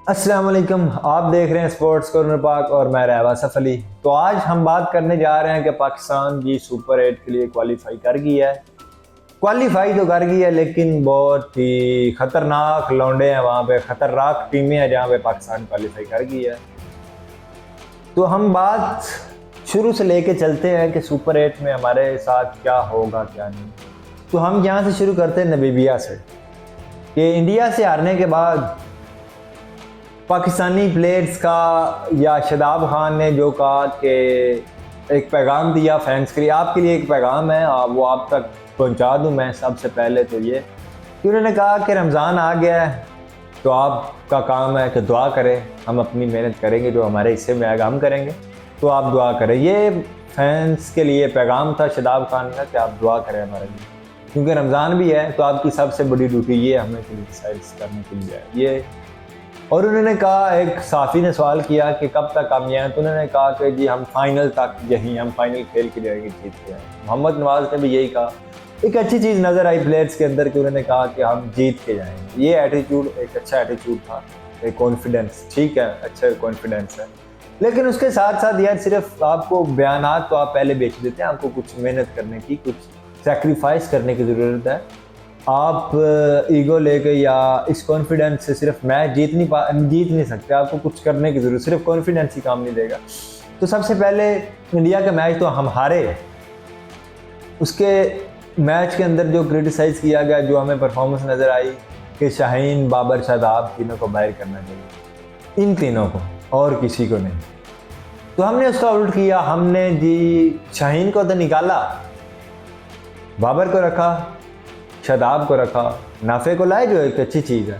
अस्सलाम वालेकुम, आप देख रहे हैं स्पोर्ट्स कॉर्नर पाक और मैं रहवा सफ अली। तो आज हम बात करने जा रहे हैं कि पाकिस्तान जी सुपर 8 के लिए क्वालिफाई कर गई है। क्वालिफाई तो कर गई है लेकिन बहुत ही खतरनाक लौंडे हैं वहाँ पे, खतरनाक टीमें हैं जहाँ पे पाकिस्तान क्वालिफाई कर गई है। तो हम बात शुरू से लेके चलते हैं कि सुपर 8 में हमारे साथ क्या होगा क्या नहीं। तो हम यहाँ से शुरू करते हैं नमीबिया से कि इंडिया से हारने के बाद पाकिस्तानी प्लेयर्स का या शादाब खान ने जो कहा कि एक पैगाम दिया फैंस के लिए, आपके लिए एक पैगाम है, वो आप तक पहुंचा दूं मैं। सबसे पहले तो ये कि उन्होंने कहा कि रमज़ान आ गया है तो आपका काम है कि दुआ करें, हम अपनी मेहनत करेंगे, जो हमारे हिस्से में आएगा हम करेंगे, तो आप दुआ करें। ये फैंस के लिए पैगाम था शादाब खान का कि आप दुआ करें हमारे लिए, क्योंकि रमज़ान भी है तो आपकी सबसे बड़ी ड्यूटी ये हमें क्रिटिसाइज करने के लिए है ये। और उन्होंने कहा, एक साफ़ी ने सवाल किया कि कब तक हम यहाँ, तो उन्होंने कहा कि जी हम फाइनल तक यहीं, हम फाइनल खेल के जाएंगे, जीत के आएंगे। मोहम्मद नवाज ने भी यही कहा। एक अच्छी चीज़ नज़र आई प्लेयर्स के अंदर कि उन्होंने कहा कि हम जीत के जाएंगे। ये एटीट्यूड एक अच्छा एटीट्यूड था, एक कॉन्फिडेंस, ठीक है, अच्छा कॉन्फिडेंस है। लेकिन उसके साथ साथ यार सिर्फ आपको बयानात तो आप पहले बेच देते हैं, आपको कुछ मेहनत करने की, कुछ सेक्रीफाइस करने की ज़रूरत है। आप ईगो लेके या इस कॉन्फिडेंस से सिर्फ मैच जीत नहीं सकते, आपको कुछ करने की ज़रूरत, सिर्फ कॉन्फिडेंस ही काम नहीं देगा। तो सबसे पहले इंडिया का मैच तो हम हारे, उसके मैच के अंदर जो क्रिटिसाइज़ किया गया, जो हमें परफॉर्मेंस नज़र आई कि शाहीन, बाबर, शादाब तीनों को बाहर करना चाहिए, इन तीनों को और किसी को नहीं। तो हमने उसका उल्ट किया, हमने जी शाहीन को तो निकाला, बाबर को रखा, शादाब को रखा, नाफे को लाए जो एक अच्छी चीज़ है,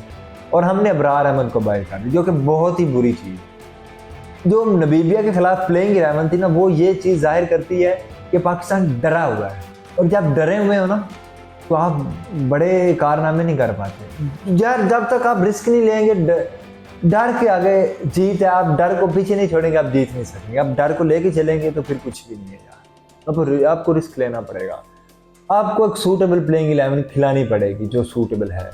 और हमने अबरार अहमद को बाहर कर दिया जो कि बहुत ही बुरी चीज़। जो नमीबिया के खिलाफ प्लेइंग 11 थी ना, वो ये चीज़ जाहिर करती है कि पाकिस्तान डरा हुआ है, और जब डरे हुए हो ना तो आप बड़े कारनामे नहीं कर पाते यार। जब तक आप रिस्क नहीं लेंगे, डर के आगे जीत है, आप डर को पीछे नहीं छोड़ेंगे, आप जीत नहीं सकेंगे। आप डर को लेके चलेंगे तो फिर कुछ भी नहीं है यार। आपको रिस्क लेना पड़ेगा, आपको एक सूटेबल प्लेइंग 11 खिलानी पड़ेगी जो सूटेबल है।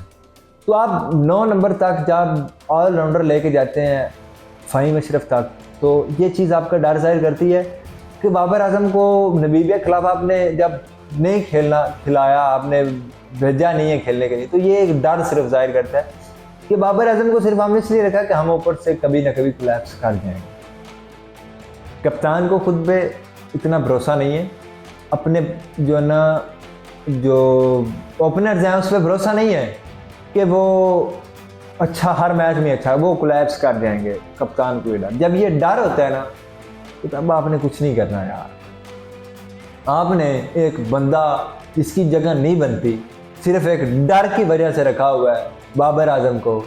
तो आप 9 नंबर तक जब ऑलराउंडर लेके जाते हैं, फ़हीम अशरफ तक, तो ये चीज़ आपका डर जाहिर करती है कि बाबर आजम को नमीबिया के खिलाफ आपने जब नहीं खिलाया, आपने भेजा नहीं है खेलने के लिए, तो ये एक डर सिर्फ जाहिर करता है कि बाबर आजम को सिर्फ हमने इसलिए रखा कि हम ऊपर से कभी ना कभी कोलैप्स कर जाएंगे। कप्तान को खुद पे इतना भरोसा नहीं है, अपने जो है ना, जो ओपनर्स हैं उस पर भरोसा नहीं है कि वो अच्छा हर मैच में अच्छा, वो कोलैप्स कर जाएंगे। कप्तान को ये डर, जब ये डर होता है ना तो तब आपने कुछ नहीं करना यार। आपने एक बंदा जिसकी जगह नहीं बनती, सिर्फ एक डर की वजह से रखा हुआ है बाबर आजम को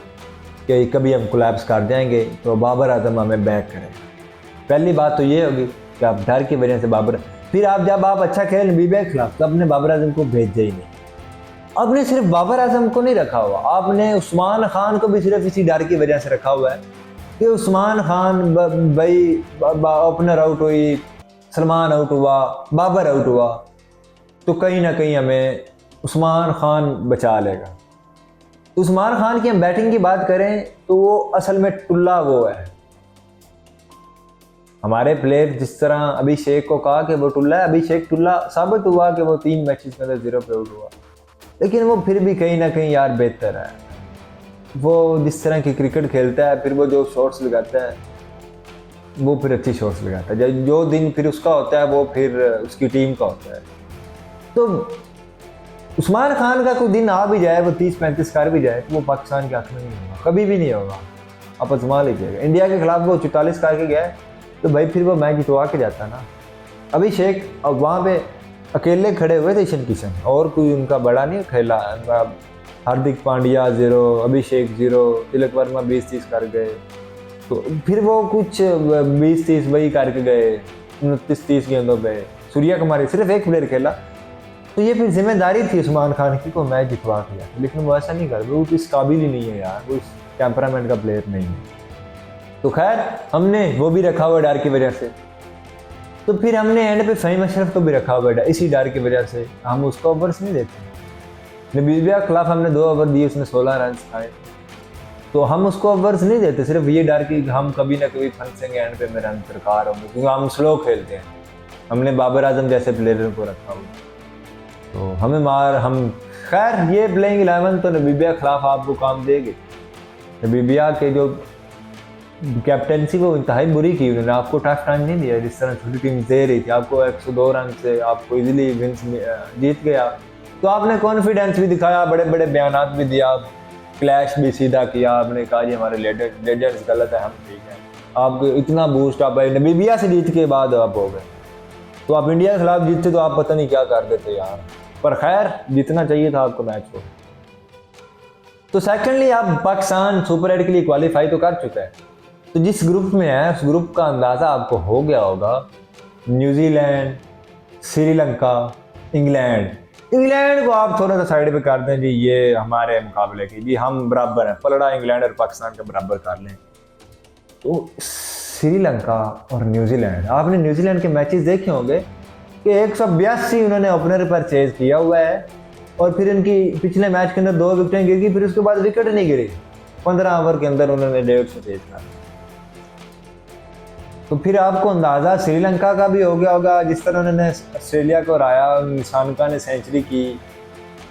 कि कभी हम कोलैप्स कर जाएंगे तो बाबर आजम हमें बैक करेगा। पहली बात तो ये होगी कि आप डर की वजह से बाबर, फिर जब आप अच्छा खेल नमीबिया के खिलाफ तो आपने बाबर आजम को भेजा ही नहीं। आपने सिर्फ बाबर आजम को नहीं रखा हुआ, आपने उस्मान खान को भी सिर्फ इसी डर की वजह से रखा हुआ है कि उस्मान खान भाई ओपनर आउट हुई, सलमान आउट हुआ, बाबर आउट हुआ, तो कहीं ना कहीं हमें उस्मान खान बचा लेगा। उस्मान खान की हम बैटिंग की बात करें तो वो असल में टुल्ला वो है। हमारे प्लेयर जिस तरह अभिषेक को कहा कि वो टुल्ला है, अभिषेक टुल्ला साबित हुआ कि वो 3 मैचेस में 0 पे आउट हुआ, लेकिन वो फिर भी कहीं ना कहीं यार बेहतर है। वो जिस तरह की क्रिकेट खेलता है, फिर वो जो शॉट्स लगाता है वो फिर अच्छी शॉट्स लगाता है। जो दिन फिर उसका होता है वो फिर उसकी टीम का होता है। तो उस्मान खान का कोई दिन आ भी जाए, वो 30-35 कर भी जाए, तो वो पाकिस्तान के हक में नहीं होगा, कभी भी नहीं होगा। आप आजमा लीजिएगा, इंडिया के खिलाफ वो 44 करके गया है तो भाई फिर वो मैच जितवा के जाता ना। अभिषेक अब वहाँ पे अकेले खड़े हुए थे, ईशान किशन, और कोई उनका बड़ा नहीं खेला। हार्दिक पांड्या 0, अभिषेक 0, तिलक वर्मा 20-30 कर गए, तो फिर वो कुछ 20-30 वही करके गए 29-30 गेंदों पे। सूर्या कुमारी सिर्फ एक प्लेयर खेला, तो ये फिर जिम्मेदारी थी उस्मान खान की को मैच जितवा के जाए, लेकिन वो ऐसा नहीं कर, वो इस काबिल ही नहीं है यार, वो इस टेम्परामेंट का प्लेयर नहीं है। तो खैर हमने वो भी रखा हुआ डर की वजह से, तो फिर हमने एंड पे फ़हीम अशरफ को भी रखा हुआ है इसी डर की वजह से। हम उसको ओवर्स नहीं देते। नमीबिया के खिलाफ हमने 2 ओवर दिए, उसने 16 रन खाए, तो हम उसको ओवर्स नहीं देते, सिर्फ ये डर कि हम कभी ना कभी फंसेंगे एंड पे मेरा दरकार होंगे, क्योंकि हम स्लो खेलते हैं। हमने बाबर आजम जैसे प्लेयर को रखा हुआ, तो हमें हम खैर ये प्लेइंग 11 तो नबीबिया खिलाफ आपको काम देगी। नबीबिया के जो कैप्टनसी वो इंतहाई बुरी की, उन्होंने आपको टफ टाइम नहीं दिया जिस तरह छोटी टीम दे रही थी। आपको 102 रन से आपको इजीली विंस जीत गया, तो आपने कॉन्फिडेंस भी दिखाया, बड़े बड़े बयानात भी दिया, क्लैश भी सीधा किया, आपने कहा जी हमारे लेजेंड्स गलत है, हम ठीक है। आपको इतना बूस्ट आप नबीबिया से जीत के बाद आप हो गए, तो आप इंडिया के खिलाफ जीतते तो आप पता नहीं क्या कर देते यार, पर खैर जीतना चाहिए था आपको मैच को। तो सेकेंडली आप पाकिस्तान सुपर 8 के लिए क्वालिफाई तो कर चुका है, तो जिस ग्रुप में है उस ग्रुप का अंदाज़ा आपको हो गया होगा। न्यूजीलैंड, श्रीलंका, इंग्लैंड को आप थोड़ा सा साइड पे कर दें जी, ये हमारे मुकाबले की जी, हम बराबर हैं, पलड़ा इंग्लैंड और पाकिस्तान के बराबर कर लें। तो श्रीलंका और न्यूजीलैंड, आपने न्यूजीलैंड के मैचेस देखे होंगे कि 182 उन्होंने ओपनर पर चेज किया हुआ है, और फिर इनकी पिछले मैच के अंदर 2 विकेटें गिर गई, फिर उसके बाद विकेट नहीं गिरी, 15 ओवर के अंदर उन्होंने 150 चेज किया। तो फिर आपको अंदाज़ा श्रीलंका का भी हो गया होगा, जिस तरह उन्होंने ऑस्ट्रेलिया को हराया, निशानका ने सेंचुरी की,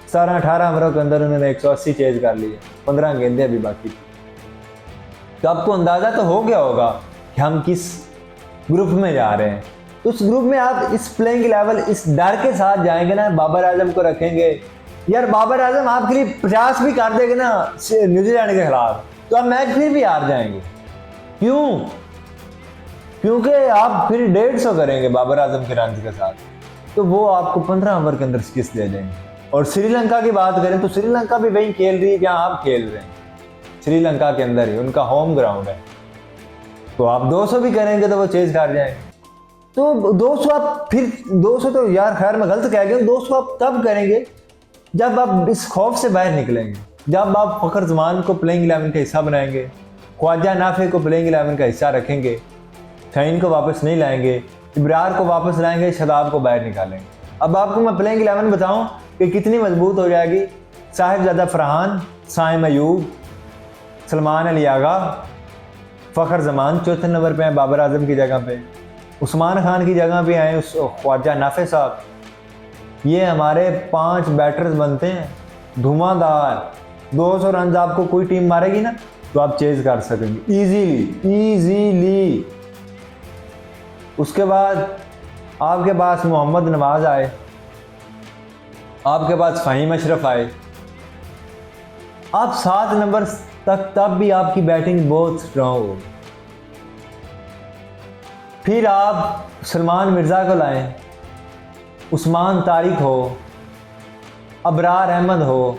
17-18 ओवरों के अंदर उन्होंने 180 चेज कर लिए, 15 गेंदें अभी बाकी थी। तो आपको अंदाज़ा तो हो गया होगा कि हम किस ग्रुप में जा रहे हैं। तो उस ग्रुप में आप इस प्लेइंग लेवल इस डर के साथ जाएंगे ना, बाबर आजम को रखेंगे यार, बाबर आजम आपके लिए 50 भी कर देंगे ना न्यूजीलैंड के खिलाफ, तो आप मैच फिर भी हार जाएंगे। क्यों? क्योंकि आप फिर 150 करेंगे बाबर आजम के रन के साथ, तो वो आपको 15 ओवर के अंदर शिकस्त दे देंगे। और श्रीलंका की बात करें तो श्रीलंका भी वही खेल रही है जहाँ आप खेल रहे हैं, श्रीलंका के अंदर ही उनका होम ग्राउंड है, तो आप 200 भी करेंगे तो वो चेज कर जाएंगे। तो 200 आप फिर 200 तो यार खैर मैं गलत कह गया, 200 आप तब करेंगे जब आप इस खौफ से बाहर निकलेंगे, जब आप फखर जमान को प्लेइंग 11 का हिस्सा बनाएंगे, ख्वाजा नाफे को प्लेइंग 11 का हिस्सा रखेंगे, शाहीन को वापस नहीं लाएंगे, इब्रार को वापस लाएंगे, शादाब को बाहर निकालेंगे। अब आपको मैं प्लेइंग 11 बताऊं कि कितनी मजबूत हो जाएगी। साहिबजादा फरहान, साइम अयूब, सलमान अली आगा, फ़खर जमान चौथे नंबर पे हैं बाबर आजम की जगह पे, उस्मान खान की जगह पे आए उस ख्वाजा नाफे साहब। ये हमारे 5 बैटर्स बनते हैं धुआंधार। 200 रन आपको कोई टीम मारेगी ना तो आप चेज कर सकेंगे इजीली। उसके बाद आपके पास मोहम्मद नवाज आए, आपके पास फ़हीम अशरफ आए, आप 7 नंबर तक तब भी आपकी बैटिंग बहुत स्ट्रॉन्ग हो। फिर आप सलमान मिर्ज़ा को लाएं, उस्मान तारिक हो, अबरार अहमद हो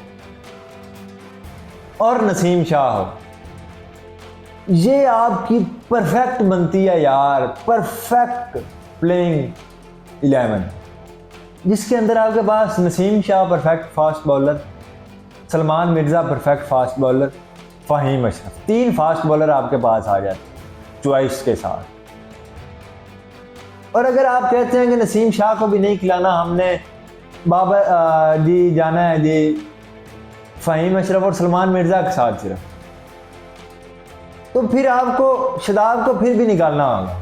और नसीम शाह हो। ये आपकी परफेक्ट बनती है यार, परफेक्ट प्लेइंग 11, जिसके अंदर आपके पास Naseem Shah perfect fast bowler, Salman Mirza perfect fast bowler, Faheem Ashraf, 3 fast bowler आपके पास आ जाते चॉइस के साथ। और अगर आप कहते हैं कि नसीम शाह को भी नहीं खिलाना, हमने बाबर जी जाना है जी फ़हीम अशरफ और सलमान मिर्ज़ा के साथ सिर्फ, तो फिर आपको शादाब को फिर भी निकालना होगा,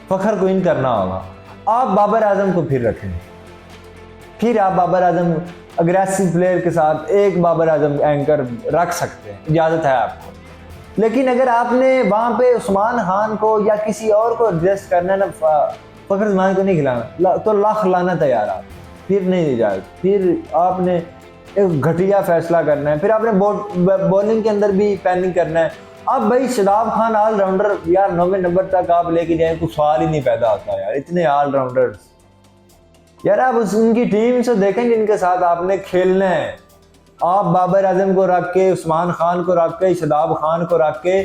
फ़खर को इन करना होगा। आप बाबर आजम को फिर रखेंगे, फिर आप बाबर आजम अग्रेसिव प्लेयर के साथ एक बाबर आजम एंकर रख सकते हैं, इजाज़त है आपको। लेकिन अगर आपने वहाँ पे उस्मान खान को या किसी और को एडजस्ट करना ना, फ़खर जमान को नहीं खिलाना, तो लाख लाना तैयार आप, फिर नहीं इजाज़त। फिर आपने एक घटिया फैसला करना है, फिर आपने बॉलिंग के अंदर भी पैनिंग करना है। अब भाई शादाब खान ऑलराउंडर यार 9वें नंबर तक आप लेके जाएं, कुछ सवाल ही नहीं पैदा होता यार, इतने ऑलराउंडर्स यार। आप उनकी टीम से देखें जिनके साथ आपने खेलना है। आप बाबर आजम को रख के, उस्मान खान को रख के, शादाब खान को रख के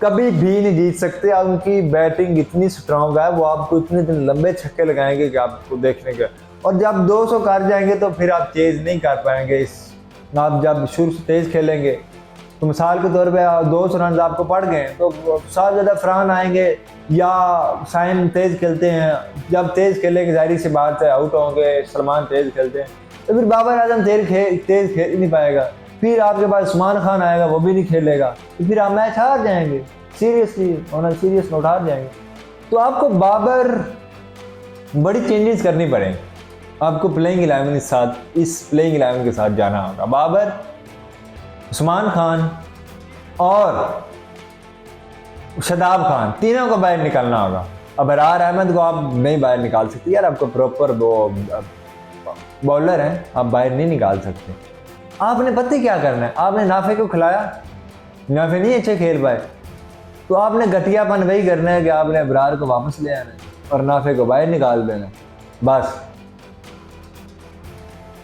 कभी भी नहीं जीत सकते। उनकी बैटिंग इतनी स्ट्रांग है, वो आपको इतने दिन लंबे छक्के लगाएंगे कि आपको देखने के, और जब 200 कर जाएंगे तो फिर आप तेज़ नहीं कर पाएंगे। आप जब शुरू से तेज़ खेलेंगे तो मिसाल के तौर पे 200 रन आपको पड़ गए तो साहिबजादा फरहान आएंगे या साइम तेज़ खेलते हैं, जब तेज़ खेलेंगे जाहिर सी बात है आउट होंगे, सलमान तेज़ खेलते हैं, तो फिर बाबर आजम तेज़ खेल नहीं पाएगा। फिर आपके पास उस्मान खान आएगा, वो भी नहीं खेलेगा, तो फिर आप मैच हार जाएंगे, सीरियसली ऑन सीरियस नोट हार जाएंगे। तो आपको बाबर बड़ी चेंजेस करनी पड़ेंगी, आपको प्लेइंग 11 इस प्लेइंग 11 के साथ जाना होगा। बाबर, उस्मान खान और शादाब खान, तीनों को बाहर निकालना होगा। अब अबरार अहमद को आप नहीं बाहर निकाल सकते यार, आपको प्रॉपर वो बॉलर हैं, आप बाहर नहीं निकाल सकते। आपने पता क्या करना है, आपने नाफे को खिलाया, नाफे नहीं अच्छे खेल पाए, तो आपने घटियापन वही करना है कि आपने अबरार को वापस ले आना है और नाफे को बाहर निकाल देना है, बस।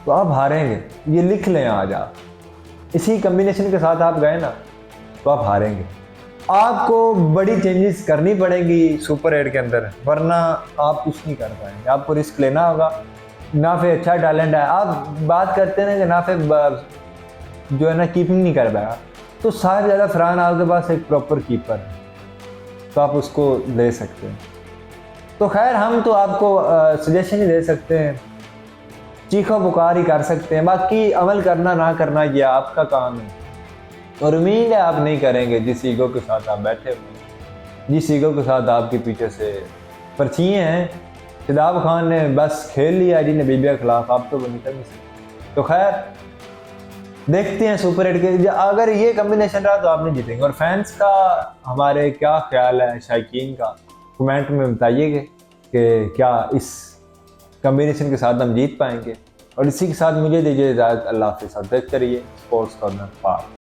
तो आप हारेंगे, ये लिख लें आज आप, इसी कम्बिनेशन के साथ आप गए ना तो आप हारेंगे। आपको बड़ी चेंजेस करनी पड़ेगी सुपर 8 के अंदर, वरना आप कुछ नहीं कर पाएंगे, आपको रिस्क लेना होगा। नाफे अच्छा टैलेंट है, आप बात करते हैं कि नाफे जो है ना कीपिंग नहीं कर पाएगा, तो सारे ज़्यादा फरहान आपके पास एक प्रॉपर कीपर है, तो आप उसको ले सकते हैं। तो खैर हम तो आपको सजेशन ही दे सकते हैं, चीखो पुकार ही कर सकते हैं, बाकी अमल करना ना करना ये आपका काम है। और उम्मीद है आप नहीं करेंगे जिस ईगो के साथ आप बैठे हुए, जिस ईगो के साथ आपके पीछे से पर्चियाँ हैं। शादाब खान ने बस खेल लिया जी नबीबिया के खिलाफ, आप तो वो निकल नहीं सकते। तो खैर देखते हैं सुपर 8 के, अगर ये कम्बिनेशन रहा तो आप नहीं जीतेंगे। और फैंस का हमारे क्या ख्याल है, शायकीन का कमेंट में बताइएगा कि क्या इस कम्बिनेशन के साथ हम जीत पाएंगे। और इसी के साथ मुझे दीजिए इजाज़त, अल्लाह हाफ़िज़। देखते रहिए स्पोर्ट्स कॉर्नर पार।